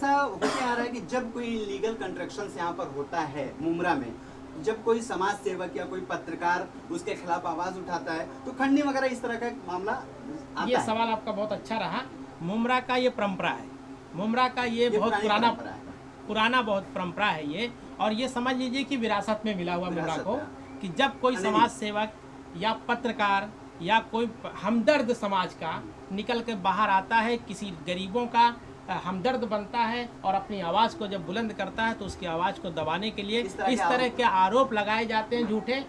ऐसा होके आ रहा है कि जब कोई लीगल कंस्ट्रक्शन यहाँ पर होता है मुमरा में, जब कोई समाज सेवक या कोई पत्रकार उसके खिलाफ आवाज उठाता है तो खंडनी वगैरह इस तरह का मामला आता ये है। सवाल आपका बहुत अच्छा रहा। मुमरा का ये परंपरा है, मुमरा का ये बहुत पुराना बहुत परंपरा है ये। और ये समझ लीजिए कि विरासत में मिला हुआ मुमरा को, कि जब कोई समाज सेवक या पत्रकार या कोई हमदर्द समाज का निकल के बाहर आता है, किसी गरीबों का हमदर्द बनता है और अपनी आवाज़ को जब बुलंद करता है तो उसकी आवाज़ को दबाने के लिए इस तरह के आरोप लगाए जाते हैं झूठे,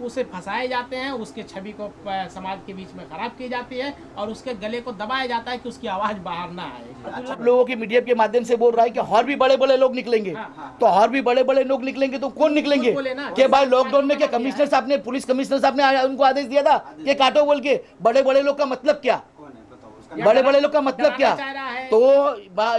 उसे फंसाए जाते हैं, उसके छवि को समाज के बीच में खराब की जाती है और उसके गले को दबाया जाता है कि उसकी आवाज़ बाहर ना आए। आप लोगों की मीडिया के माध्यम से बोल रहा है कि और भी बड़े बड़े लोग निकलेंगे। तो और भी बड़े बड़े लोग निकलेंगे तो कौन निकलेंगे? कि भाई लॉकडाउन में क्या कमिश्नर साहब ने, पुलिस कमिश्नर साहब ने उनको आदेश दिया था कि काटो बोल के? बड़े बड़े लोग का मतलब क्या? बड़े बड़े लोग का मतलब क्या? तो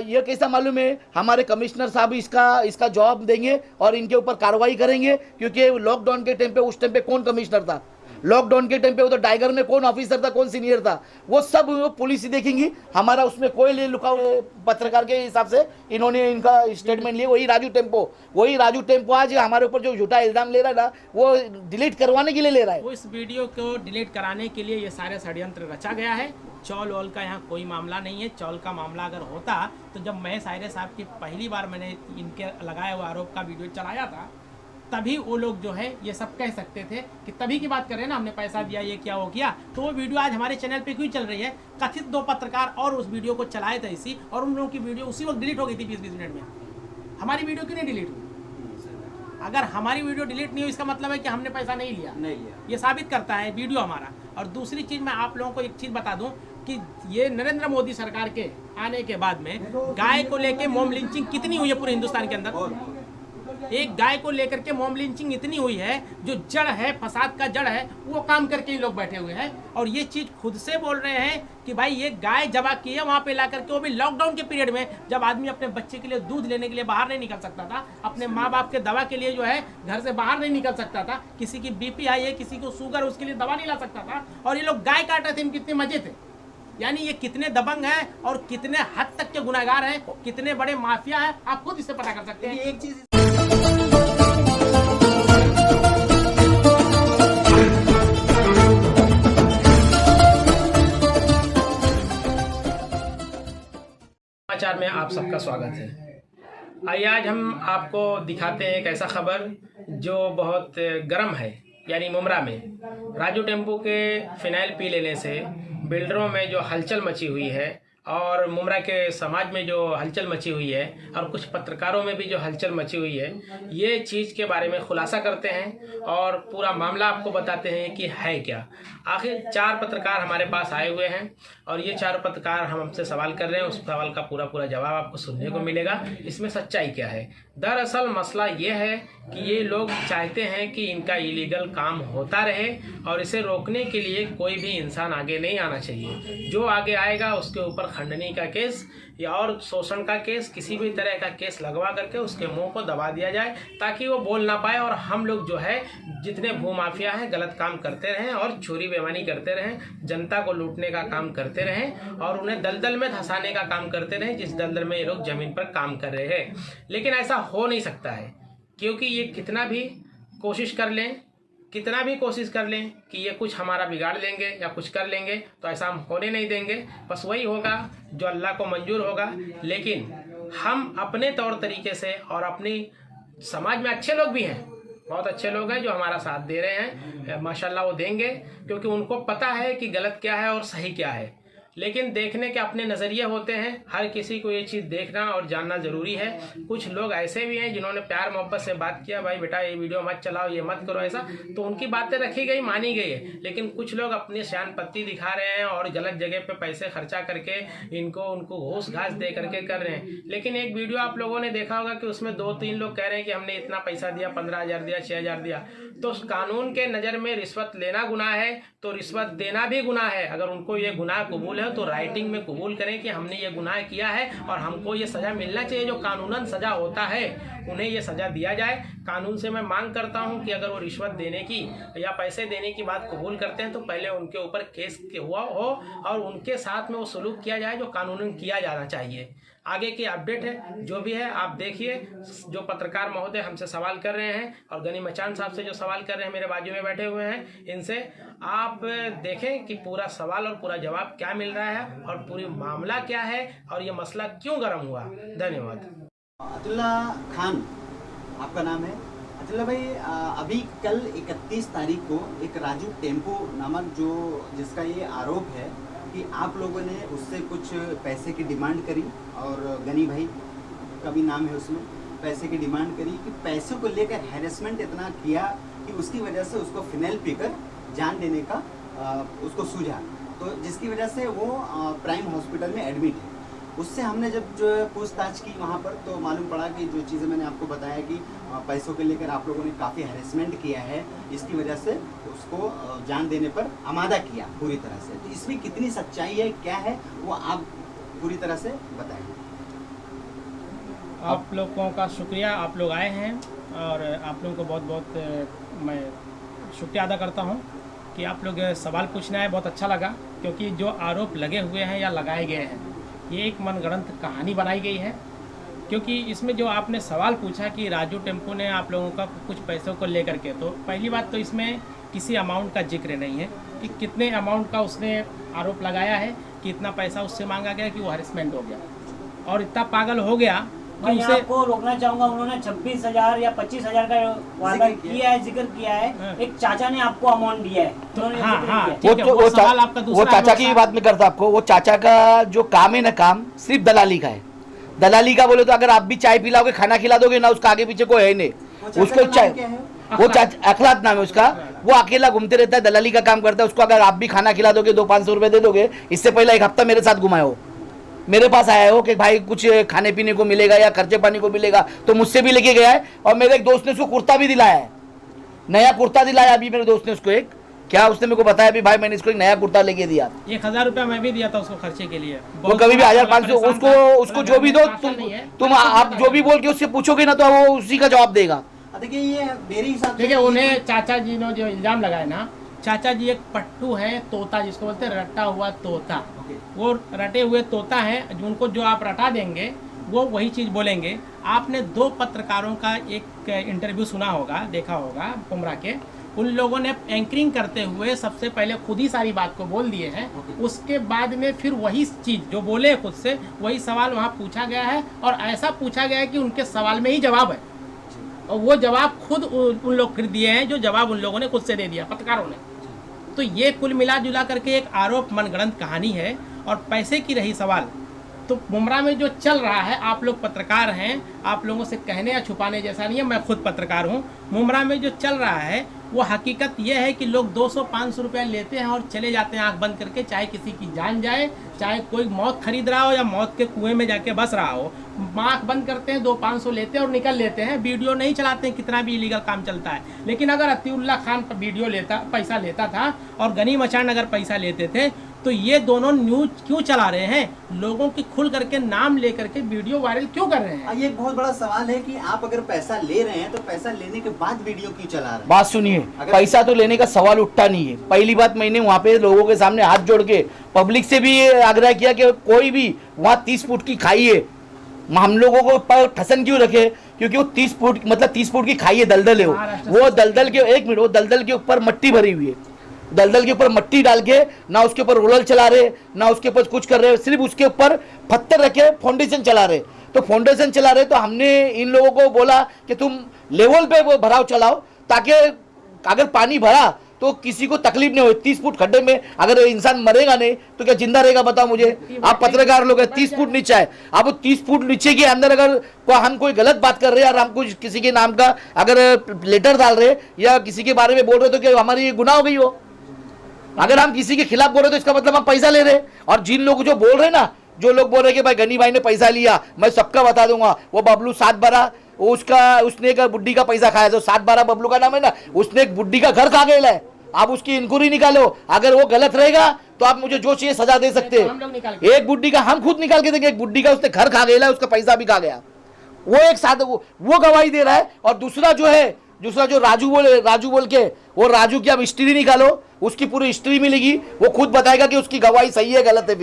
ये कैसा मालूम है? हमारे कमिश्नर साहब इसका जवाब देंगे और इनके ऊपर कार्रवाई करेंगे, क्योंकि लॉकडाउन के टाइम पे, उस टाइम पे कौन कमिश्नर था? लॉकडाउन के टाइम पे वो तो टाइगर में कौन ऑफिसर था, कौन सीनियर था? वो सब पुलिस ही देखेंगी। हमारा उसमें कोई ले लुका पत्रकार के हिसाब से इन्होंने इनका स्टेटमेंट लिया। वही राजू टेम्पो आज हमारे ऊपर जो झूठा इल्जाम ले रहा है ना, वो डिलीट करवाने के लिए ले रहा है। वो इस वीडियो को डिलीट कराने के लिए ये सारे षड्यंत्र रचा गया है। चौल वोल का यहाँ कोई मामला नहीं है। चौल का मामला अगर होता तो जब महेश आयरे साहब की पहली बार मैंने इनके लगाए हुए आरोप का वीडियो चलाया था, तभी वो लोग जो है ये सब कह सकते थे कि तभी की बात कर रहे हैं ना, हमने पैसा दिया, ये किया, वो किया। तो वो वीडियो आज हमारे चैनल पे क्यों चल रही है? कथित 2 पत्रकार और उस वीडियो को चलाए थे इसी, और उन लोगों की वीडियो उसी वक्त डिलीट हो गई थी 20-20 मिनट में। हमारी वीडियो क्यों नहीं डिलीट हुई? अगर हमारी वीडियो डिलीट नहीं हुई इसका मतलब है कि हमने पैसा नहीं लिया। ये साबित करता है वीडियो हमारा। और दूसरी चीज़ मैं आप लोगों को एक चीज़ बता दूं कि ये नरेंद्र मोदी सरकार के आने के बाद में गाय को लेके मॉब लिंचिंग कितनी हुई है पूरे हिंदुस्तान के अंदर। एक गाय को लेकर के मॉब लिंचिंग इतनी हुई है, जो जड़ है, फसाद का जड़ है, वो काम करके ही लोग बैठे हुए हैं। और ये चीज़ खुद से बोल रहे हैं कि भाई ये गाय जबा की है वहाँ पे ला करके, वो भी लॉकडाउन के पीरियड में, जब आदमी अपने बच्चे के लिए दूध लेने के लिए बाहर नहीं निकल सकता था, अपने माँ बाप के दवा के लिए जो है घर से बाहर नहीं निकल सकता था, किसी की बीपी हाई है, किसी को शुगर, उसके लिए दवा नहीं ला सकता था, और ये लोग गाय काट रहे थे। कितने मजे थे। यानी ये कितने दबंग हैं और कितने हद तक के गुनहगार हैं, कितने बड़े माफिया हैं, आप खुद इससे पता कर सकते हैं। एक चीज समाचार में आप सबका स्वागत है। आइए आज हम आपको दिखाते हैं एक ऐसा खबर जो बहुत गर्म है। यानी मुमरा में राजू टेम्पो के फिनाइल पी लेने से बिल्डरों में जो हलचल मची हुई है, और मुमरा के समाज में जो हलचल मची हुई है, और कुछ पत्रकारों में भी जो हलचल मची हुई है, ये चीज़ के बारे में खुलासा करते हैं और पूरा मामला आपको बताते हैं कि है क्या। आखिर 4 पत्रकार हमारे पास आए हुए हैं और ये 4 पत्रकार हम हमसे सवाल कर रहे हैं। उस सवाल का पूरा जवाब आपको सुनने को मिलेगा। इसमें सच्चाई क्या है? दरअसल मसला ये है कि ये लोग चाहते हैं कि इनका इलीगल काम होता रहे और इसे रोकने के लिए कोई भी इंसान आगे नहीं आना चाहिए। जो आगे आएगा उसके ऊपर खंडनी का केस या और शोषण का केस, किसी भी तरह का केस लगवा करके उसके मुंह को दबा दिया जाए, ताकि वो बोल ना पाए और हम लोग जो है जितने भूमाफिया हैं गलत काम करते रहें और चोरी बेईमानी करते रहें, जनता को लूटने का काम करते रहें और उन्हें दलदल में धंसाने का काम करते रहें, जिस दलदल में ये लोग जमीन पर काम कर रहे हैं। लेकिन ऐसा हो नहीं सकता है, क्योंकि ये कितना भी कोशिश कर लें कि ये कुछ हमारा बिगाड़ लेंगे या कुछ कर लेंगे, तो ऐसा हम होने नहीं देंगे। बस वही होगा जो अल्लाह को मंजूर होगा। लेकिन हम अपने तौर तरीके से, और अपनी समाज में अच्छे लोग भी हैं, बहुत अच्छे लोग हैं जो हमारा साथ दे रहे हैं, माशाल्लाह वो देंगे, क्योंकि उनको पता है कि गलत क्या है और सही क्या है। लेकिन देखने के अपने नज़रिए होते हैं। हर किसी को ये चीज़ देखना और जानना ज़रूरी है। कुछ लोग ऐसे भी हैं जिन्होंने प्यार मोहब्बत से बात किया, भाई बेटा ये वीडियो मत चलाओ, ये मत करो ऐसा, तो उनकी बातें रखी गई, मानी गई है। लेकिन कुछ लोग अपनी शानपत्ती दिखा रहे हैं और गलत जगह पे पैसे खर्चा करके उनको घूस घास दे करके कर रहे हैं। लेकिन एक वीडियो आप लोगों ने देखा होगा कि उसमें 2-3 लोग कह रहे हैं कि हमने इतना पैसा दिया, 15,000 दिया, 6,000 दिया। तो कानून के नज़र में रिश्वत लेना गुनाह है, तो रिश्वत देना भी गुनाह है। अगर उनको ये गुनाह कबूल है तो राइटिंग में कबूल करें कि हमने ये गुनाह किया है और हमको ये सज़ा मिलना चाहिए। जो कानूनन सज़ा होता है उन्हें ये सज़ा दिया जाए। कानून से मैं मांग करता हूं कि अगर वो रिश्वत देने की या पैसे देने की बात कबूल करते हैं तो पहले उनके ऊपर केस हुआ हो और उनके साथ में वो सलूक किया जाए जो कानूनन किया जाना चाहिए। आगे की अपडेट है जो भी है आप देखिए। जो पत्रकार महोदय हमसे सवाल कर रहे हैं और गनी मचान साहब से जो सवाल कर रहे हैं, मेरे बाजू में बैठे हुए हैं, इनसे आप देखें कि पूरा सवाल और पूरा जवाब क्या मिल रहा है और पूरी मामला क्या है और ये मसला क्यों गर्म हुआ। धन्यवाद। अतुल्ला खान आपका नाम है। अतुल्ला भाई, अभी कल 31 तारीख को एक राजू टेम्पो नामक जिसका ये आरोप है कि आप लोगों ने उससे कुछ पैसे की डिमांड करी, और गनी भाई का भी नाम है उसमें, पैसे की डिमांड करी कि पैसों को लेकर हैरेसमेंट इतना किया कि उसकी वजह से उसको फिनाइल पीकर जान देने का उसको सूझा, तो जिसकी वजह से वो प्राइम हॉस्पिटल में एडमिट है। उससे हमने जब जो पूछताछ की वहाँ पर, तो मालूम पड़ा कि जो चीज़ें मैंने आपको बताया कि पैसों के लेकर आप लोगों ने काफ़ी हैरेसमेंट किया है, इसकी वजह से उसको जान देने पर आमादा किया पूरी तरह से। तो इसमें कितनी सच्चाई है, क्या है, वो आप पूरी तरह से बताएं। आप लोगों का शुक्रिया, आप लोग आए हैं और आप लोगों को बहुत बहुत मैं शुक्रिया अदा करता हूं कि आप लोग सवाल पूछने आए। बहुत अच्छा लगा, क्योंकि जो आरोप लगे हुए हैं या लगाए गए हैं, ये एक मनगढ़ंत कहानी बनाई गई है। क्योंकि इसमें जो आपने सवाल पूछा कि राजू टेम्पो ने आप लोगों का कुछ पैसों को लेकर के, तो पहली बात तो इसमें किसी अमाउंट का जिक्र नहीं है कि कितने अमाउंट का उसने आरोप लगाया है कि इतना पैसा उससे मांगा गया कि वो हरेसमेंट हो गया और इतना पागल हो गया। मैं आपको रोकना चाहूंगा, उन्होंने 26,000 या 25,000 का वादा किया है, जिक्र किया है। एक चाचा ने आपको अमाउंट दिया है, वो चाचा की बात में करता आपको। वो चाचा का जो काम है ना, काम सिर्फ दलाली का है। दलाली का बोले तो अगर आप भी चाय पिलाओगे, खाना खिला दोगे ना, उसका आगे पीछे कोई है नहीं। उसको चाय, वो चाचा अखलात नाम है उसका, वो अकेला घूमते रहता है, दलाली का काम करता है। उसको अगर आप भी खाना खिला दोगे, 200-500 रुपए दे दोगे। इससे पहले एक हफ्ता मेरे साथ घुमाए हो, मेरे पास आया हो कि भाई कुछ खाने पीने को मिलेगा या खर्चे पानी को मिलेगा, तो मुझसे भी लेके गया है। और मेरे एक दोस्त ने उसको कुर्ता भी दिलाया है, नया कुर्ता दिलाया अभी मेरे दोस्त ने उसको। एक क्या उसने मेरे को बताया भी, भाई मैंने इसको एक नया कुर्ता लेके दिया। 1,000 रुपया मैं भी दिया था उसको खर्चे के लिए। वो कभी भी 1,500 उसको जो भी दो, तुम आप जो भी बोल के उससे पूछोगे ना, तो वो उसी का जवाब देगा। देखिए, ये मेरे हिसाब से देखिए, उन्हें चाचा जी ने जो इल्जाम लगाया ना, चाचा जी एक पट्टू है, तोता जिसको बोलते हैं, रटा हुआ तोता। वो रटे हुए तोता है, उनको जो आप रटा देंगे वो वही चीज़ बोलेंगे। आपने 2 पत्रकारों का एक इंटरव्यू सुना होगा, देखा होगा पुमरा के। उन लोगों ने एंकरिंग करते हुए सबसे पहले खुद ही सारी बात को बोल दिए हैं। उसके बाद में फिर वही चीज़ जो बोले खुद से, वही सवाल वहाँ पूछा गया है और ऐसा पूछा गया है कि उनके सवाल में ही जवाब है, और वो जवाब खुद उन लोग फिर दिए हैं, जो जवाब उन लोगों ने खुद से दे दिया, पत्रकारों ने। तो ये कुल मिला जुला करके एक आरोप मनगढ़ंत कहानी है। और पैसे की रही सवाल, तो मुमरा में जो चल रहा है, आप लोग पत्रकार हैं, आप लोगों से कहने या छुपाने जैसा नहीं है, मैं खुद पत्रकार हूँ। मुमरा में जो चल रहा है वो हकीकत ये है कि लोग 200-500 रुपया लेते हैं और चले जाते हैं आंख बंद करके, चाहे किसी की जान जाए, चाहे कोई मौत खरीद रहा हो या मौत के कुएं में जाके बस रहा हो। आंख बंद करते हैं, 200-500 लेते हैं और निकल लेते हैं। वीडियो नहीं चलाते हैं, कितना भी इलीगल काम चलता है। लेकिन अगर अतिउल्ला खान पैसा लेता था और गनी मचान अगर पैसा लेते थे, तो ये दोनों न्यूज क्यों चला रहे हैं? लोगों की खुल करके नाम लेकर के वीडियो वायरल क्यों कर रहे हैं? ये एक बहुत बड़ा सवाल है कि आप अगर पैसा ले रहे हैं तो पैसा लेने के बाद वीडियो क्यों चला रहे हैं? बात सुनिए, पैसा तो लेने का सवाल उठता नहीं है। पहली बात, मैंने वहाँ पे लोगों के सामने हाथ जोड़ के पब्लिक से भी आग्रह किया कि कोई भी वहाँ 30 फुट की खाई है, हम लोगों को पर ठसन क्यों रखे? क्योंकि वो 30 फुट मतलब 30 फुट की खाई है, दलदल है वो दलदल के, एक मिनट, वो दलदल के ऊपर मट्टी भरी हुई है। दलदल के ऊपर मट्टी डाल के ना उसके ऊपर रोलर चला रहे, ना उसके ऊपर कुछ कर रहे, सिर्फ उसके ऊपर पत्थर रखे फाउंडेशन चला रहे। तो फाउंडेशन चला रहे तो हमने इन लोगों को बोला कि तुम लेवल पे वो भराव चलाओ, ताकि अगर पानी भरा तो किसी को तकलीफ नहीं हो। 30 फुट खड्डे में अगर इंसान मरेगा नहीं तो क्या जिंदा रहेगा? बताओ मुझे। आप पत्रकार लोग हैं, 30 फुट नीचे है, अब 30 फुट नीचे के अंदर अगर हम कोई गलत बात कर रहे हैं और हम कुछ किसी के नाम का अगर लेटर डाल रहे या किसी के बारे में बोल रहे तो क्या हमारी गुनाह हो गई हो? अगर हम किसी के खिलाफ बोल रहे तो इसका मतलब हम पैसा ले रहे। और जिन लोग जो बोल रहे ना, जो लोग बोल रहे कि भाई गनी भाई ने पैसा लिया, मैं सबका बता दूंगा, वो बबलू 7-12 उसने एक बुड्ढी का पैसा खाया, जो 7-12 बबलू का नाम है ना, उसने एक बुड्ढी का घर खा गया है। आप उसकी इंक्वायरी निकालो, अगर वो गलत रहेगा तो आप मुझे जो चाहिए सजा दे सकते हैं। एक बुड्ढी का हम खुद निकाल के देंगे, एक बुड्ढी का उसने घर खा गया है, उसका पैसा भी खा गया, वो एक साथ वो गवाही दे रहा है। और दूसरा जो राजू बोल के, वो राजू की आप हिस्ट्री निकालो, उसकी पूरी हिस्ट्री मिलेगी, वो खुद बताएगा कि उसकी गवाही सही है गलत है।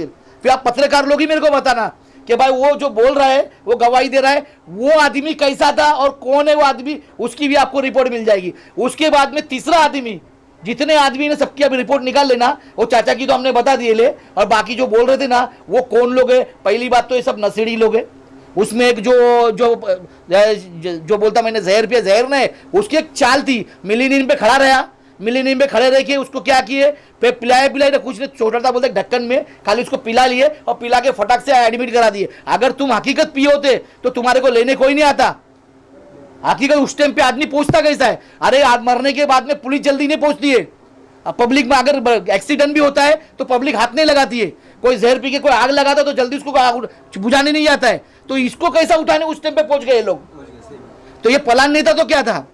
फिर आप पत्रकार लोग ही मेरे को बताना कि भाई वो जो बोल रहा है, वो गवाही दे रहा है, वो आदमी कैसा था और कौन है वो आदमी, उसकी भी आपको रिपोर्ट मिल जाएगी। उसके बाद में तीसरा आदमी, जितने आदमी ने सबकी अभी रिपोर्ट निकाल लेना, वो चाचा की तो हमने बता दिए ले, और बाकी जो बोल रहे थे ना वो कौन लोग है। पहली बात तो ये सब नशेड़ी लोग है। उसमें एक जो बोलता मैंने जहर पिया, जहर ने उसकी एक चाल थी, मिलीनियम पे खड़ा रहा, मिलीनियम पे खड़े रह के उसको क्या किए, पे पिलाए ना कुछ ने, छोटा था बोलते ढक्कन में, खाली उसको पिला लिए और पिला के फटाक से एडमिट करा दिए। अगर तुम हकीकत पिए होते तो तुम्हारे को लेने कोई नहीं आता। हकीकत उस टाइम पे आदमी पहुंचता कैसा है, अरे मरने के बाद में पुलिस जल्दी नहीं पहुंचती है। अब पब्लिक में अगर एक्सीडेंट भी होता है तो पब्लिक हाथ नहीं लगाती है। कोई जहर पी के कोई आग लगाता तो जल्दी उसको बुझाने नहीं आता है। तो इसको कैसा उठाने उस टाइम पे पहुंच गए लोग। तो ये प्लान नहीं था तो क्या था,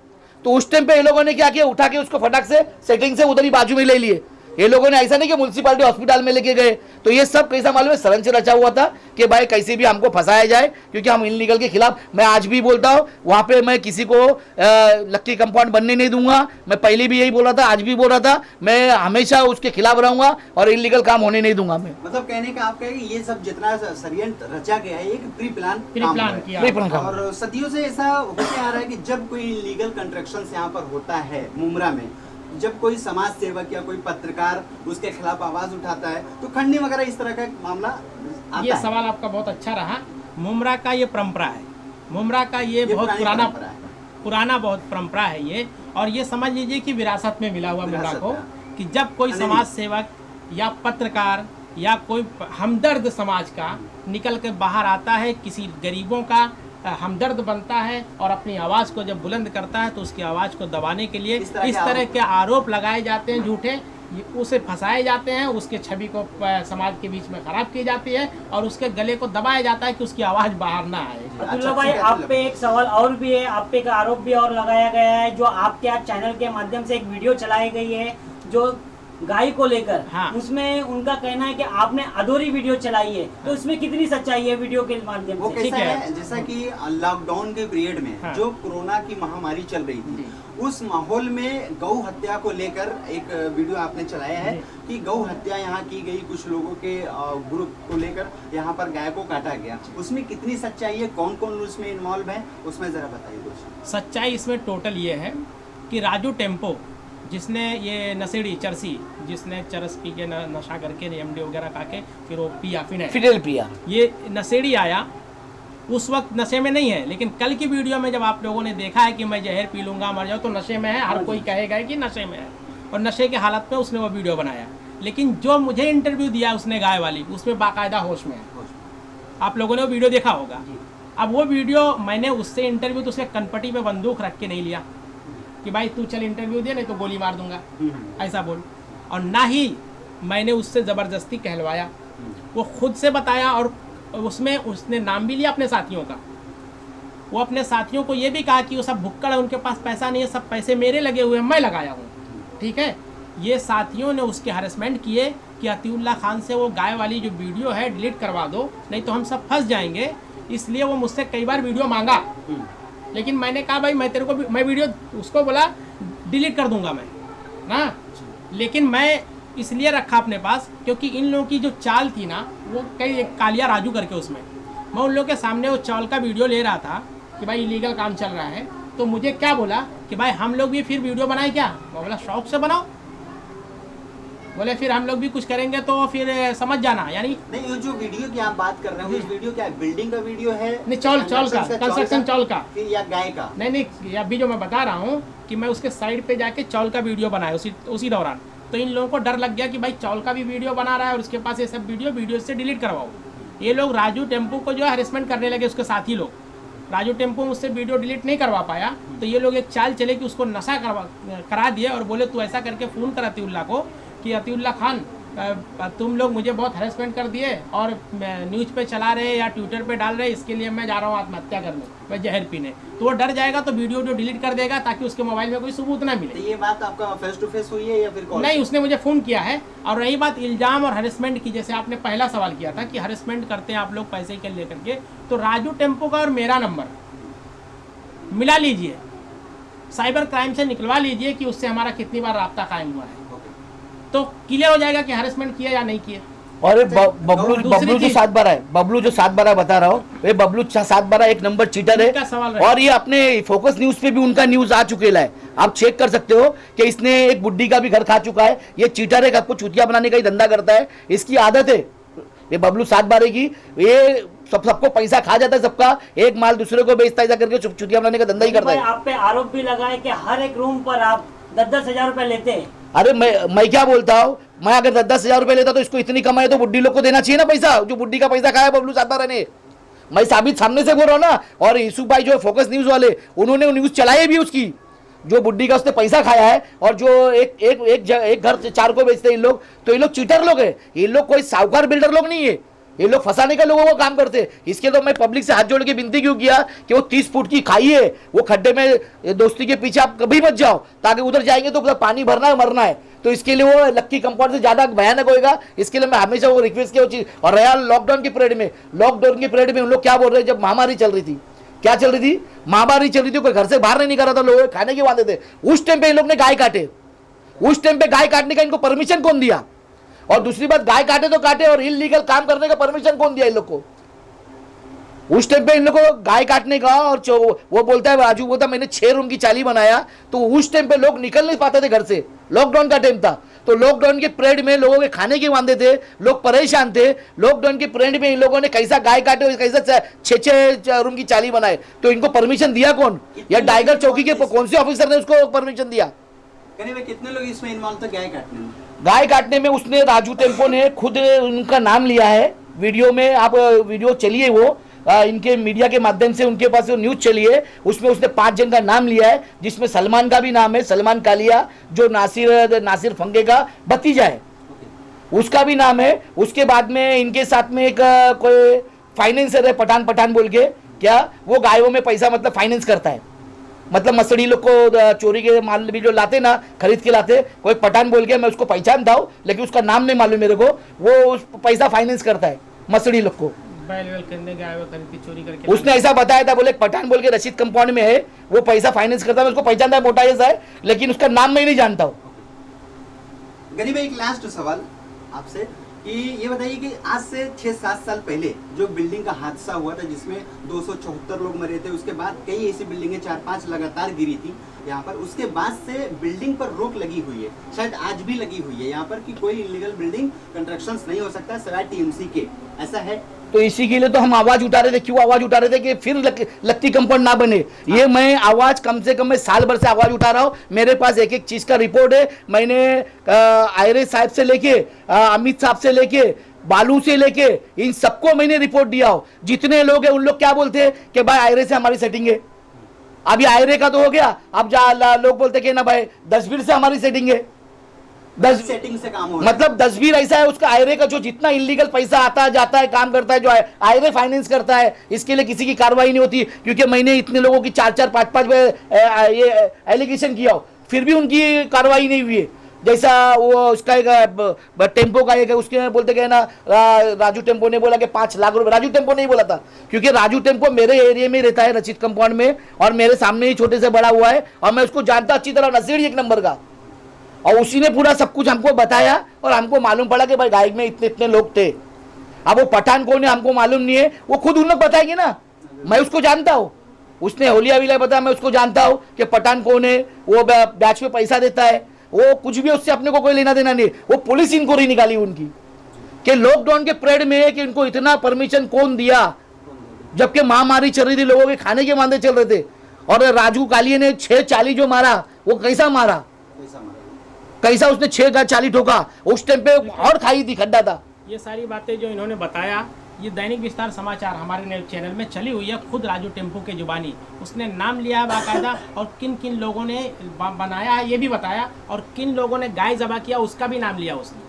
तो उस टाइम पे ये लोगों ने क्या किया, उठा के उसको फटाक से सेटिंग से उधर ही बाजू में ले लिए। ये लोगों ने ऐसा नहीं कि म्युनिसिपैलिटी हॉस्पिटल में लेके गए। तो ये सब कैसा मालूम है, सरन से रचा हुआ था कि भाई कैसे भी हमको फंसाया जाए, क्योंकि हम इनलीगल के खिलाफ, मैं आज भी बोलता हूँ वहाँ पे मैं किसी को लक्की कंपाउंड बनने नहीं दूंगा। मैं पहले भी यही बोला था, आज भी बोल रहा था, मैं हमेशा उसके खिलाफ रहूंगा और इनलीगल काम होने नहीं दूंगा मैं। मतलब कहने का आपका है कि ये सब जितना षड्यंत्र रचा गया है एक प्री प्लान किया। और सदियों से ऐसा होते आ रहा है कि जब कोई इलीगल कंस्ट्रक्शन यहाँ पर होता है मुमरा में, जब कोई समाज सेवक या कोई पत्रकार उसके खिलाफ आवाज उठाता है तो खंडनी वगैरह इस तरह का मामला आता ये है। सवाल आपका बहुत अच्छा रहा। मुमरा का ये परंपरा है, मुमरा का ये बहुत पुराना बहुत परंपरा है ये। और ये समझ लीजिए कि विरासत में मिला हुआ मुमरा को, कि जब कोई समाज सेवक या पत्रकार या कोई हमदर्द समाज का निकल के बाहर आता है, किसी गरीबों का हमदर्द बनता है और अपनी आवाज़ को जब बुलंद करता है, तो उसकी आवाज़ को दबाने के लिए इस तरह के आरोप लगाए जाते हैं झूठे, उसे फंसाए जाते हैं, उसके छवि को समाज के बीच में खराब की जाती है और उसके गले को दबाया जाता है कि उसकी आवाज़ बाहर ना आए। अब्दुल्ला भाई, आप पे एक सवाल और भी है, आप पे एक आरोप भी और लगाया गया है, जो आपके आज चैनल के माध्यम से एक वीडियो चलाई गई है जो गाय को लेकर। हाँ। उसमें उनका कहना है कि आपने अधूरी वीडियो चलाई है, तो इसमें कितनी सच्चाई है वीडियो के माध्यम वो से? कैसा है, जैसा कि लॉकडाउन के पीरियड में हाँ। जो कोरोना की महामारी चल रही थी, उस माहौल में गौ हत्या को लेकर एक वीडियो आपने चलाया है कि गौ हत्या यहाँ की गई, कुछ लोगों के ग्रुप को लेकर यहाँ पर गाय को काटा गया। उसमें कितनी सच्चाई है, कौन कौन उसमें इन्वॉल्व है, उसमें जरा बताइए कुछ। सच्चाई इसमें टोटल ये है कि राजू टेम्पो, जिसने ये नशेड़ी चरसी, जिसने चरस पी के नशा करके एमडी वगैरह खा के फिर वो पिया फिनेल पिया, ये नशेड़ी आया, उस वक्त नशे में नहीं है। लेकिन कल की वीडियो में जब आप लोगों ने देखा है कि मैं जहर पी लूँगा मर जाऊँ, तो नशे में है, हर कोई कहेगा कि नशे में है, और नशे के हालत में उसने वो वीडियो बनाया। लेकिन जो मुझे इंटरव्यू दिया उसने गाय वाली, उसमें बाकायदा होश में है। आप लोगों ने वो वीडियो देखा होगा। अब वो वीडियो मैंने उससे इंटरव्यू तो उसके कनपटी पे बंदूक रख के नहीं लिया कि भाई तू चल इंटरव्यू दे, नहीं तो गोली मार दूंगा, ऐसा बोल। और ना ही मैंने उससे ज़बरदस्ती कहलवाया, वो खुद से बताया और उसमें उसने नाम भी लिया अपने साथियों का। वो अपने साथियों को ये भी कहा कि वो सब भुक्कड़ है, उनके पास पैसा नहीं है, सब पैसे मेरे लगे हुए हैं, मैं लगाया हूँ। ठीक है, ये साथियों ने उसके हरेसमेंट किए कि अतीउल्लाह खान से वो गाय वाली जो वीडियो है डिलीट करवा दो, नहीं तो हम सब फंस जाएंगे। इसलिए वो मुझसे कई बार वीडियो मांगा, लेकिन मैंने कहा भाई मैं तेरे को मैं वीडियो, उसको बोला डिलीट कर दूंगा मैं ना, लेकिन मैं इसलिए रखा अपने पास क्योंकि इन लोगों की जो चाल थी ना, वो कई कालिया राजू करके, उसमें मैं उन लोगों के सामने वो चाल का वीडियो ले रहा था कि भाई इलीगल काम चल रहा है। तो मुझे क्या बोला कि भाई हम लोग भी फिर वीडियो बनाए क्या? मैं बोला शौक से बनाओ। बोले फिर हम लोग भी कुछ करेंगे तो फिर समझ जाना। यानी नहीं, जो वीडियो की आप बात कर रहे हो, उस वीडियो क्या बिल्डिंग का वीडियो है? नहीं, चौल का, कंस्ट्रक्शन चौल का, या गाय का? नहीं, अभी जो मैं बता रहा हूँ कि मैं उसके साइड पे जाके चौल का वीडियो बनाया उसी दौरान। तो इन लोगों को डर लग गया कि भाई चौल का भी वीडियो बना रहा है और उसके पास ये सब वीडियो से डिलीट करवाओ। ये लोग राजू टेम्पो को जो है हरेसमेंट करने लगे, उसके साथी लोग। राजू टेम्पो मुझसे वीडियो डिलीट नहीं करवा पाया, तो ये लोग एक चाल चले कि उसको नशा करा दिए और बोले तू ऐसा करके फ़ोन कर अतीउल्लाह को कि अतीउल्लाह खान तुम लोग मुझे बहुत हरेसमेंट कर दिए और न्यूज़ पे चला रहे या ट्विटर पे डाल रहे, इसके लिए मैं जा रहा हूँ आत्महत्या करने, मैं जहर पीने। तो वो डर जाएगा तो वीडियो डिलीट कर देगा ताकि उसके मोबाइल में कोई सबूत ना मिले। तो ये बात आपका फेस टू फेस हुई है या फिर कॉल? नहीं, उसने मुझे फ़ोन किया है। और रही बात इल्ज़ाम और हरेसमेंट की, जैसे आपने पहला सवाल किया था कि हरेसमेंट करते हैं आप लोग पैसे के लेकर के, तो राजू टेम्पो का और मेरा नंबर मिला लीजिए, साइबर क्राइम से निकलवा लीजिए कि उससे हमारा कितनी बार राब्ता कायम हुआ है, तो क्लियर हो जाएगा कि हरेसमेंट किया या नहीं किया। और दूसरी बबलू जो चीज- 7/12 है, बबलू जो 7/12 बता रहा हूँ, ये बबलू 7/12 एक नंबर चीटर उनका सवाल है। रहे। और ये अपने फोकस न्यूज पे भी उनका न्यूज आ चुकेला है, आप चेक कर सकते हो कि इसने एक बुड्ढी का भी घर खा चुका है। ये चीटर है, आपको चुतिया बनाने का ही धंधा करता है, इसकी आदत है ये बबलू 7/12 की। ये सबको पैसा खा जाता है, सबका एक माल दूसरे को बेचता है, ऐसा करके चुतिया बनाने का धंधा ही करता भाई, है। आप पे आरोप भी लगा है कि हर एक रूम पर आप 10-10 हजार रुपए लेते हैं। अरे मैं क्या बोलता हूँ, मैं अगर 10-10 हजार रुपए लेता तो इसको इतनी कमाई तो बुड्ढी लोग को देना चाहिए ना पैसा, जो बुड्ढी का पैसा खाया बबलू 7/12 ने। मैं साबित सामने से बोल रहा हूँ ना। और यूसुफ भाई जो फोकस न्यूज वाले, उन्होंने न्यूज चलाई भी उसकी, जो बुड्ढी का उसने पैसा खाया है। और जो एक घर 4 को बेचते हैं इन लोग, तो ये लोग चीटर लोग है, ये लोग कोई साहूकार बिल्डर लोग नहीं है, ये लोग फंसाने का लोगों को काम करते हैं। इसके तो मैं पब्लिक से हाथ जोड़ के विनती क्यों किया कि वो 30 फुट की खाई है, वो खड्डे में दोस्ती के पीछे आप कभी मत जाओ, ताकि उधर जाएंगे तो पानी भरना है, मरना है। तो इसके लिए वो लक्की कंपाउंड से ज्यादा भयानक होगा, इसके लिए मैं हमेशा वो रिक्वेस्ट किया वो चीज। और रहा लॉकडाउन की पीरियड में उन लोग क्या बोल रहे हैं, जब महामारी चल रही थी, क्या चल रही थी, महामारी चल रही थी, कोई घर से बाहर नहीं निकल रहा था, लोग खाने के वादे थे, उस टाइम पे इन लोग ने गाय काटे। उस टाइम पे गाय काटने का इनको परमिशन कौन दिया? और दूसरी बात, गाय काटे तो काटे, और इलीगल काम करने का परमिशन कौन दिया इन लोग को? उस टाइम पे इन लोगों को गाय काटने का, और वो बोलता है, राजू बोलता मैंने 6 रूम की चाली बनाया, तो उस टाइम पे लोग निकल नहीं पाते थे घर से, लॉकडाउन का टाइम था। तो लॉकडाउन के पीरियड में लोगों के खाने के वांदे थे, लोग परेशान थे। लॉकडाउन के पीरियड में इन लोगों ने कैसा गाय काटे, कैसा 6 रूम की चाली बनाए, तो इनको परमिशन दिया कौन? या टाइगर चौकी के कौन से ऑफिसर ने उसको परमिशन दिया? करीब कितने लोग इसमें इन्वॉल्व थे गाय काटने में? गाय काटने में उसने, राजू टेम्पो ने खुद उनका नाम लिया है वीडियो में। आप वीडियो चलिए, वो इनके मीडिया के माध्यम से उनके पास न्यूज चली है, उसमें उसने 5 जन का नाम लिया है, जिसमें सलमान का भी नाम है, सलमान कालिया, जो नासिर फंगे का भतीजा है, उसका भी नाम है। उसके बाद में इनके साथ में एक कोई फाइनेंसर है, पठान बोल के, क्या वो गायों में पैसा मतलब फाइनेंस करता है, मतलब मसड़ी लोग को चोरी के माल भी जो लाते ना, खरीद के लाते, कोई पठान बोल के, मैं उसको पहचानता हूँ लेकिन उसका नाम नहीं मालूम मेरे को। वो उस पैसा फाइनेंस करता है मसड़ी लोग को। चोरी करके उसने ऐसा बताया था, बोले पठान बोल के रशीद कंपाउंड में है, वो पैसा फाइनेंस करता है, मैं उसको पहचानता है, मोटा जैसा है, लेकिन उसका नाम मैं नहीं जानता हूँ। गरीब, एक लास्ट सवाल आपसे कि ये बताइए कि आज से 6-7 साल पहले जो बिल्डिंग का हादसा हुआ था, जिसमें 274 लोग मरे थे, उसके बाद कई ऐसी बिल्डिंगें 4-5 लगातार गिरी थी यहाँ पर, उसके बाद से बिल्डिंग पर रोक लगी हुई है, शायद आज भी लगी हुई है यहाँ पर, कि कोई इलीगल बिल्डिंग कंस्ट्रक्शंस नहीं हो सकता सिवाय टीएमसी के, ऐसा है? तो इसी के लिए तो हम आवाज उठा रहे थे। क्यों आवाज उठा रहे थे? कि फिर लक्की कंपाउंड ना बने। ये मैं आवाज कम से कम मैं साल भर से आवाज उठा रहा हूँ, मेरे पास एक चीज का रिपोर्ट है। मैंने आयरे साहब से लेके, अमित साहब से लेके, बालू से लेके, इन सबको मैंने रिपोर्ट दिया हो। जितने लोग हैं उन लोग क्या बोलते हैं कि भाई आयरे से हमारी सेटिंग है। अभी आयरे का तो हो गया, अब लोग बोलते कि ना भाई 10 से हमारी सेटिंग है। 10 सेटिंग से काम हो रहा है। मतलब 10 ऐसा है उसका, आयरे का जो जितना इलीगल पैसा आता जाता है, काम करता है, जो आयरे फाइनेंस करता है, इसके लिए किसी की कार्रवाई नहीं होती। क्योंकि मैंने इतने लोगों की 4-4, 5-5 ये एलिगेशन किया हो, फिर भी उनकी कार्रवाई नहीं हुई है। जैसा वो उसका एक टेम्पो का एक, उसके बोलते गए ना, राजू टेम्पो ने बोला कि 5 लाख रुपए। राजू टेम्पो नहीं बोला था, क्योंकि राजू टेम्पो मेरे एरिया में रहता है, रचित कंपाउंड में, और मेरे सामने ही छोटे से बड़ा हुआ है, और मैं उसको जानता अच्छी तरह, नसीर 1 नंबर का। और उसी ने पूरा सब कुछ हमको बताया, और हमको मालूम पड़ा कि भाई गाइड में इतने लोग थे। अब वो पठान कौन है हमको मालूम नहीं है, वो खुद उन लोग बताएंगे ना, मैं उसको जानता हूँ। उसने होलिया विलिया बताया, मैं उसको जानता हूँ कि पठान कौन है, वो बैच में पैसा देता है, वो कुछ भी उससे अपने को कोई लेना देना नहीं। वो पुलिस इंक्वायरी निकाली उनकी कि लॉकडाउन के पीरियड में कि इनको इतना परमिशन कौन दिया, जबकि महामारी चल रही थी, लोगों के खाने के वांदे चल रहे थे। और राजू कालिया ने 6 चाली जो मारा, वो कैसा मारा, कैसा उसने 6 चाली ठोका, उस टाइम पे और खाई थी, खड्डा था। ये सारी बातें जो इन्होंने बताया, ये दैनिक विस्तार समाचार हमारे चैनल में चली हुई है, खुद राजू टेम्पो के जुबानी उसने नाम लिया है बाकायदा, और किन किन लोगों ने बनाया है ये भी बताया, और किन लोगों ने गाय ज़बा किया उसका भी नाम लिया उसने।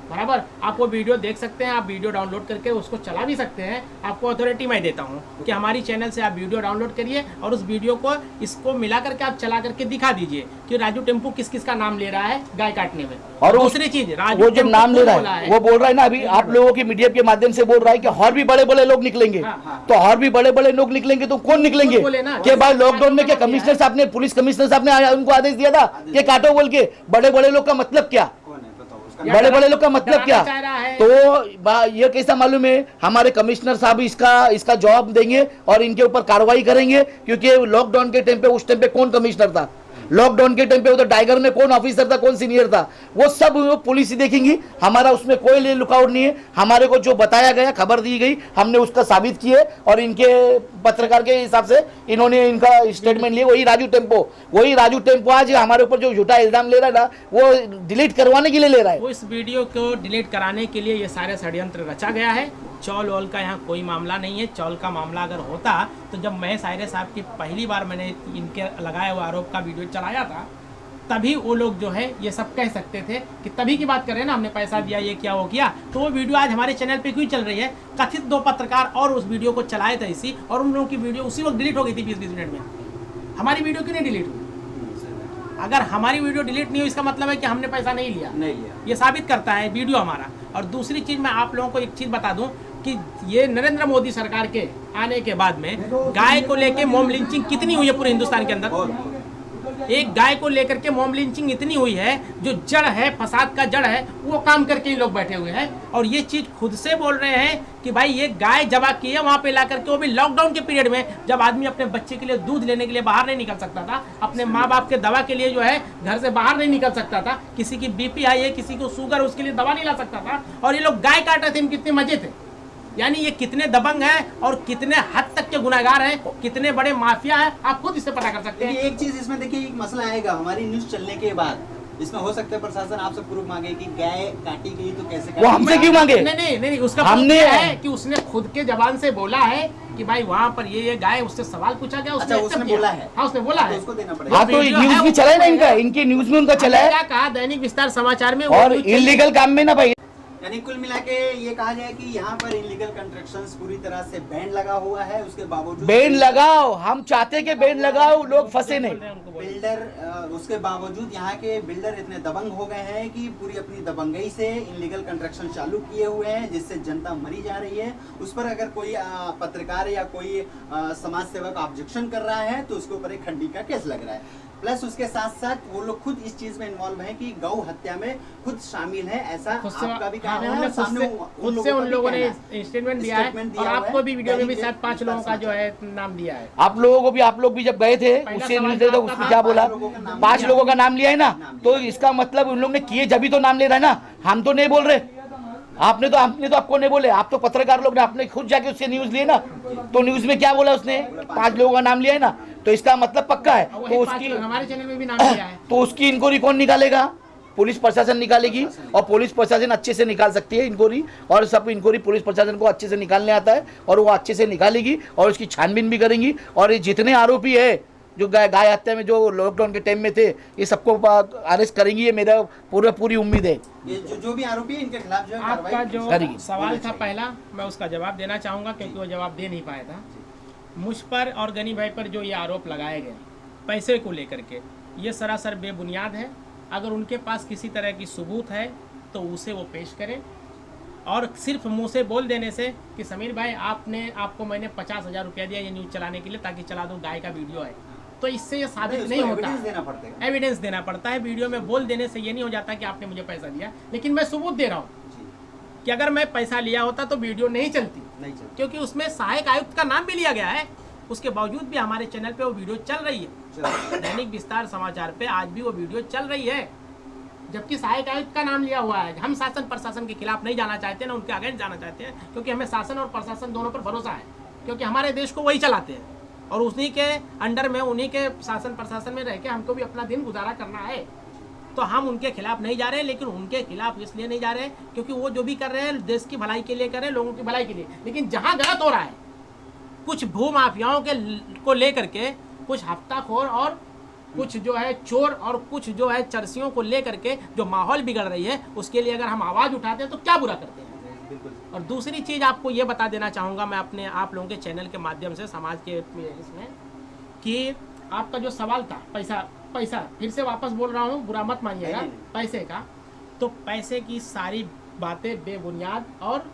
बराबर, आप वो वीडियो देख सकते हैं, आप वीडियो डाउनलोड करके उसको चला भी सकते हैं। आपको अथॉरिटी मैं देता हूँ कि हमारी चैनल से आप वीडियो डाउनलोड करिए, और उस वीडियो को इसको मिला करके आप चला करके दिखा दीजिए कि राजू टेम्पो किस किस का नाम ले रहा है गाय काटने में। और दूसरी चीज, राजू वो जो नाम ले रहा है, वो बोल रहा है ना, अभी आप लोगों के मीडिया के माध्यम से बोल रहा है कि और भी बड़े बड़े लोग निकलेंगे। तो और भी बड़े बड़े लोग निकलेंगे तो कौन निकलेंगे? कि भाई लॉकडाउन में क्या कमिश्नर साहब ने, पुलिस कमिश्नर साहब ने उनको आदेश दिया था कि काटो बोल के, बड़े बड़े लोग का मतलब क्या? बड़े बड़े लोग का मतलब क्या? चाह रहा है। तो ये कैसा मालूम है? हमारे कमिश्नर साहब इसका जवाब देंगे और इनके ऊपर कार्रवाई करेंगे, क्योंकि लॉकडाउन के टाइम पे, उस टाइम पे कौन कमिश्नर था, लॉकडाउन के टाइम पे उधर टाइगर में कौन ऑफिसर था, कौन सीनियर था, वो सब पुलिस ही देखेंगी। हमारा उसमें कोई लुकआउट नहीं है। हमारे को जो बताया गया, खबर दी गई, हमने उसका साबित किए और इनके पत्रकार के हिसाब से इन्होंने इनका स्टेटमेंट लिए। वही राजू टेम्पो आज हमारे ऊपर जो झूठा इल्जाम ले रहा है ना, वो डिलीट करवाने के लिए ले रहा है। वो इस वीडियो को डिलीट कराने के लिए ये सारे षड्यंत्र रचा गया है। चौल वौल का यहाँ कोई मामला नहीं है। चौल का मामला अगर होता तो जब महेश आयरे साहब की पहली बार मैंने इनके लगाए हुए आरोप का वीडियो चलाया था, तभी वो लोग जो है ये सब कह सकते थे कि तभी की बात कर रहे हैं ना, हमने पैसा दिया, ये किया, वो किया। तो वो वीडियो आज हमारे चैनल पे क्यों चल रही है? कथित 2 पत्रकार और उस वीडियो को चलाए थे इसी, और उन लोगों की वीडियो उसी वक्त डिलीट हो गई थी 20-20 मिनट में। हमारी वीडियो क्यों नहीं डिलीट हुई? अगर हमारी वीडियो डिलीट नहीं हुई, इसका मतलब है कि हमने पैसा नहीं लिया। ये साबित करता है वीडियो हमारा। और दूसरी चीज़, मैं आप लोगों को एक चीज़ बता दूं कि ये नरेंद्र मोदी सरकार के आने के बाद में गाय को लेके मॉब लिंचिंग कितनी हुई है पूरे हिंदुस्तान के अंदर। एक गाय को लेकर के मॉब लिंचिंग इतनी हुई है, जो जड़ है, फसाद का जड़ है, वो काम करके ही लोग बैठे हुए हैं। और ये चीज़ खुद से बोल रहे हैं कि भाई ये गाय जबा की है वहाँ पे ला करके, वो भी लॉकडाउन के पीरियड में, जब आदमी अपने बच्चे के लिए दूध लेने के लिए बाहर नहीं निकल सकता था, अपने माँ बाप के दवा के लिए जो है घर से बाहर नहीं निकल सकता था, किसी की बीपी हाई है, किसी को शुगर, उसके लिए दवा नहीं ला सकता था, और ये लोग गाय काट रहे थे। कितने मजे थे। यानी ये कितने दबंग हैं और कितने हद तक के गुनाहगार हैं, कितने बड़े माफिया हैं, आप खुद इससे पता कर सकते हैं। एक चीज इसमें देखिए, एक मसला आएगा हमारी न्यूज चलने के बाद, इसमें हो सकता है प्रशासन आपसे प्रूफ मांगे कि गाय काटी गई तो कैसे काटी। वो हमसे क्यों मांगे? नहीं, उसका हमने है कि उसने खुद के जबान से बोला है कि भाई वहाँ पर ये गाय, उससे सवाल पूछा गया, उसने बोला है। हाँ, उसने बोला है, उसको देना पड़ेगा। हाँ, तो न्यूज भी चला है ना इनका, इनकी न्यूज में उनका चला है। क्या कहा दैनिक विस्तार समाचार में, और इलीगल काम में ना भाई। यानी कुल मिला के ये कहा जाए कि यहाँ पर इलीगल कंस्ट्रक्शंस पूरी तरह से बैन लगा हुआ है। उसके बावजूद बैन लगाओ, हम चाहते कि बैन लगाओ, लोग फंसे नहीं। बिल्डर, उसके बावजूद यहाँ के बिल्डर इतने दबंग हो गए हैं कि पूरी अपनी दबंगई से इलीगल कंस्ट्रक्शन चालू किए हुए हैं, जिससे जनता मरी जा रही है। उस पर अगर कोई पत्रकार या कोई समाज सेवक ऑब्जेक्शन कर रहा है तो उसके ऊपर एक खंडी का केस लग रहा है। प्लस उसके साथ साथ वो लोग खुद इस चीज में इन्वॉल्व हैं कि गौ हत्या में खुद शामिल है, ऐसा आपका भी कहना है। खुद से उन लोगों ने स्टेटमेंट दिया है, और आपको भी वीडियो में भी शायद 5 लोगों का जो है नाम दिया है। आप लोगों को भी, आप लोग भी जब गए थे उससे न्यूज दे, तो उसमें क्या बोला? 5 लोगों का नाम लिया है ना, तो इसका मतलब उन लोग ने किए जब तो नाम ले रहा है ना, हम तो नहीं बोल रहे। आपने तो आपको नहीं बोले, आप तो पत्रकार लोग ने, आपने खुद जाके उससे न्यूज लिए ना, तो न्यूज में क्या बोला उसने? 5 लोगों का नाम लिया है ना, तो इसका मतलब पक्का है। तो उसकी हमारे चैनल में भी नाम लिया है, तो उसकी इंक्वायरी कौन निकालेगा? पुलिस प्रशासन निकालेगी, और पुलिस प्रशासन अच्छे से निकाल सकती है इंक्वायरी, और सब इंक्वायरी पुलिस प्रशासन को अच्छे से निकालने आता है, और वो अच्छे से निकालेगी और उसकी छानबीन भी करेंगी। और ये जितने आरोपी है जो गाय हत्या में, जो लॉकडाउन के टाइम में थे, ये सबको अरेस्ट करेंगी, ये मेरा पूरी उम्मीद है। ये जो भी आरोपी है इनके खिलाफ जो है आपका जो सवाल था पहला, मैं उसका जवाब देना चाहूँगा, क्योंकि वो जवाब दे नहीं पाया था। मुझ पर और गनी भाई पर जो ये आरोप लगाए गए पैसे को लेकर के, ये सरासर बेबुनियाद है। अगर उनके पास किसी तरह की सबूत है तो उसे वो पेश करें, और सिर्फ मुंह से बोल देने से कि समीर भाई आपको मैंने 50,000 रुपया दिया ये न्यूज़ चलाने के लिए ताकि चला दो, गाय का वीडियो है, तो इससे ये साबित नहीं होता। एविडेंस देना पड़ता है। वीडियो में बोल देने से ये नहीं हो जाता कि आपने मुझे पैसा दिया, लेकिन मैं सबूत दे रहा हूँ कि अगर मैं पैसा लिया होता तो वीडियो नहीं चलती, क्योंकि उसमें सहायक आयुक्त का नाम भी लिया गया है। उसके बावजूद भी हमारे चैनल पे वो वीडियो चल रही है। दैनिक विस्तार समाचार पे आज भी वो वीडियो चल रही है, जबकि सहायक आयुक्त का नाम लिया हुआ है। हम शासन प्रशासन के खिलाफ नहीं जाना चाहते ना उनके अगेंस्ट जाना चाहते हैं, क्योंकि हमें शासन और प्रशासन दोनों पर भरोसा है, क्योंकि हमारे देश को वही चलाते हैं, और उन्हीं के अंडर में, उन्हीं के शासन प्रशासन में रह के हमको भी अपना दिन गुजारा करना है। तो हम उनके खिलाफ नहीं जा रहे, लेकिन उनके खिलाफ इसलिए नहीं जा रहे क्योंकि वो जो भी कर रहे हैं देश की भलाई के लिए कर रहे हैं, लोगों की भलाई के लिए। लेकिन जहाँ गलत हो रहा है, कुछ भू माफियाओं के को लेकर के, कुछ हफ्ताखोर और कुछ जो है चोर और कुछ जो है चरसियों को लेकर के जो माहौल बिगड़ रही है, उसके लिए अगर हम आवाज़ उठाते हैं तो क्या बुरा करते हैं। और दूसरी चीज़ आपको ये बता देना चाहूँगा मैं अपने आप लोगों के चैनल के माध्यम से, समाज के इसमें, कि आपका जो सवाल था पैसा फिर से वापस बोल रहा हूँ, बुरा मत मानिएगा, पैसे का, तो पैसे की सारी बातें बेबुनियाद और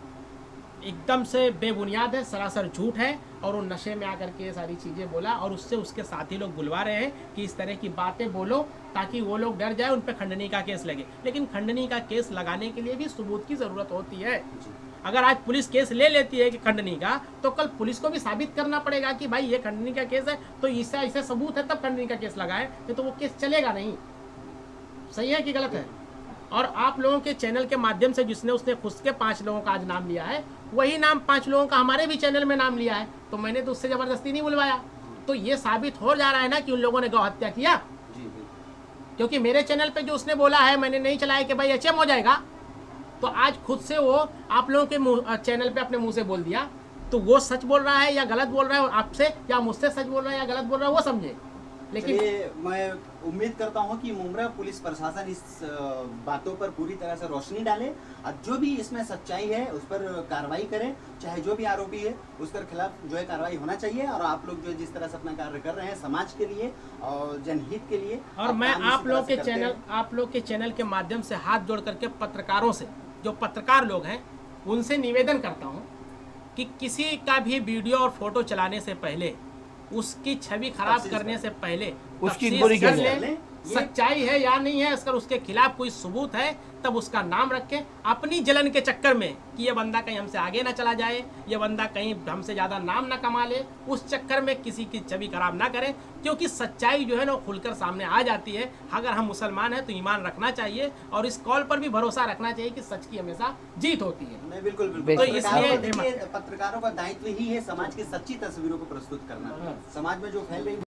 एकदम से बेबुनियाद है, सरासर झूठ है। और वो नशे में आकर के ये सारी चीज़ें बोला, और उससे उसके साथी लोग बुलवा रहे हैं कि इस तरह की बातें बोलो ताकि वो लोग डर जाए, उन पर खंडनी का केस लगे। लेकिन खंडनी का केस लगाने के लिए भी सबूत की ज़रूरत होती है। अगर आज पुलिस केस ले लेती है कि खंडनी का, तो कल पुलिस को भी साबित करना पड़ेगा कि भाई ये खंडनी का केस है, तो इससे ऐसे सबूत है तब खंडनी का केस लगाए, नहीं तो वो केस चलेगा नहीं। सही है कि गलत है? और आप लोगों के चैनल के माध्यम से जिसने उसने खुद के 5 लोगों का आज नाम लिया है, वही नाम 5 लोगों का हमारे भी चैनल में नाम लिया है, तो मैंने तो उससे ज़बरदस्ती नहीं बुलवाया। तो ये साबित हो जा रहा है ना कि उन लोगों ने गौ हत्या किया। क्योंकि मेरे चैनल पे जो उसने बोला है, मैंने नहीं चलाया कि भाई एचएम हो जाएगा, तो आज खुद से वो आप लोगों के चैनल पे अपने मुंह से बोल दिया। तो वो सच बोल रहा है या गलत बोल रहा है आपसे, या मुझसे सच बोल रहा है या गलत बोल रहा है, वो समझे। लेकिन मैं उम्मीद करता हूं कि मुमरा पुलिस प्रशासन इस बातों पर पूरी तरह से रोशनी डाले और जो भी इसमें सच्चाई है उस पर कार्रवाई करें। चाहे जो भी आरोपी है उसके खिलाफ जो है कार्रवाई होना चाहिए। और आप लोग जो जिस तरह से अपना कार्य कर रहे हैं समाज के लिए और जनहित के लिए, और मैं आप लोग के चैनल के माध्यम से हाथ जोड़ करके पत्रकारों से, जो पत्रकार लोग हैं, उनसे निवेदन करता हूं कि किसी का भी वीडियो और फोटो चलाने से पहले, उसकी छवि खराब करने से पहले उसकी तफ्तीश कर ले, सच्चाई है या नहीं है, अगर उसके खिलाफ कोई सबूत है तब उसका नाम रखें। अपनी जलन के चक्कर में कि ये बंदा कहीं हमसे आगे ना चला जाए, ये बंदा कहीं हमसे ज़्यादा नाम ना कमा ले, उस चक्कर में किसी की छवि खराब ना करें। क्योंकि सच्चाई जो है ना खुलकर सामने आ जाती है। अगर हम मुसलमान हैं तो ईमान रखना चाहिए और इस कॉल पर भी भरोसा रखना चाहिए कि सच की हमेशा जीत होती है। नहीं, बिल्कुल बिल्कुल। तो इसलिए पत्रकारों का दायित्व ही है समाज की सच्ची तस्वीरों को प्रस्तुत करना। समाज में जो फैल रही